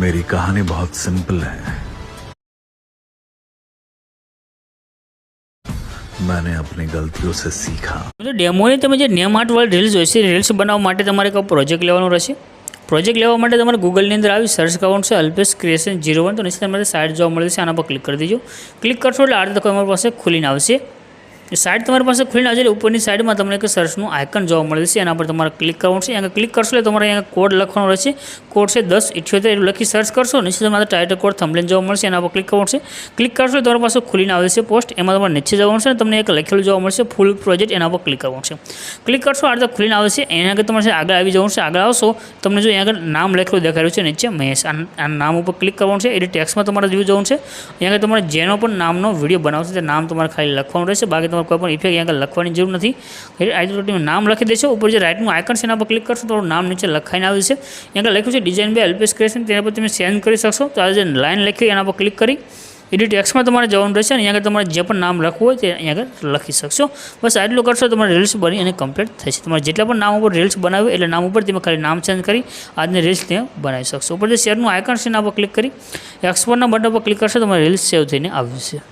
मेरी कहानी बहुत सिंपल है। मैंने अपनी गलतियों से सीखा। तो डेमोની તમે જે નેમ આર્ટ વાળી રીલ્સ હોય છે, રીલ્સ બનાવવા માટે તમારે એક પ્રોજેક્ટ લેવાનો રહેશે। પ્રોજેક્ટ લેવા માટે તમારે ગૂગલની અંદર આવી સર્ચ કરવાનું છે અલ્પેશ ક્રિએશન 01। તો નીચે તમારે સાઇટ જોવા મળે છે, આના પર ક્લિક કરી દેજો। ક્લિક કરશો એટલે આ રીતે તમારી પાસે ખુલીને આવશે। સાઇટ તમારી પાસે ખુલીને આવશે એટલે ઉપરની સાઈડમાં તમને એક સર્ચનું આઇકન જોવા મળે છે, એના પર તમારે ક્લિક કરવાનું છે। અહીંયા ક્લિક કરશો એટલે તમારે અહીંયા કોડ લખવાનો રહેશે। કોડ છે 1078 એવું લખી સર્ચ કરશો, નીચે તમારે ટાઇટલ કોડ થંબનેલ જોવા મળશે, એના પર ક્લિક કરવાનું છે। ક્લિક કરશો એટલે તમારી પાસે ખુલીને આવે છે પોસ્ટ, એમાં તમારે નીચે જવાનું છે અને તમને એક લખેલું જોવા મળશે ફૂલ પ્રોજેક્ટ, એના પર ક્લિક કરવાનું છે। ક્લિક કરશો આ રીતે ખુલીને આવે છે। એના આગળ તમારે આગળ આવી જવાનું છે। આગળ આવશો તમને જો અહીંયા આગળ નામ લખેલું દેખાડ્યું છે નીચે મહેશ, આ નામ ઉપર ક્લિક કરવાનું છે। એડિટ ટેક્સ્ટમાં તમારે જોઈ જવાનું છે। અહીંયા આગળ તમારે જેનો પણ નામનો વિડીયો બનાવશે તે નામ તમારે ખાલી લખવાનું રહેશે, બાકી તમારે કોઈ પણ ઇફેક્ટ અહીંયા લખવાની જરૂર નથી। આઈડી નામ લખી દેશો, ઉપર જે રાઇટનું આઇકન છે એના પર ક્લિક કરશો તો નામ નીચે લખાઈને આવે છે। અહીંયા લખ્યું છે ડિઝાઇન બાય અલ્પેશ ક્રિએશન, તેના પર તમે સેન્ડ કરી શકશો। તો આ જે લાઇન લખી એના પર ક્લિક કરી એડિટ ટેક્સ્ટમાં તમારે જવાનું રહેશે અને અહીંયા તમારે જે પણ નામ લખવું હોય તે અહીંયા આગળ લખી શકશો। બસ આટલું કરશો તમારી રીલ્સ બની અને કમ્પ્લીટ થશે। તમારે જેટલા પણ નામ ઉપર રીલ્સ બનાવ્યું એટલે નામ ઉપર તમે ખાલી નામ ચેન્જ કરી આજની રીલ્સ ત્યાં બનાવી શકશો। ઉપર જે શેરનું આઇકન છે એના પર ક્લિક કરી એક્સપોર્ટના બટન પર ક્લિક કરશો તમારી રીલ્સ સેવ થઈને આવી જશે।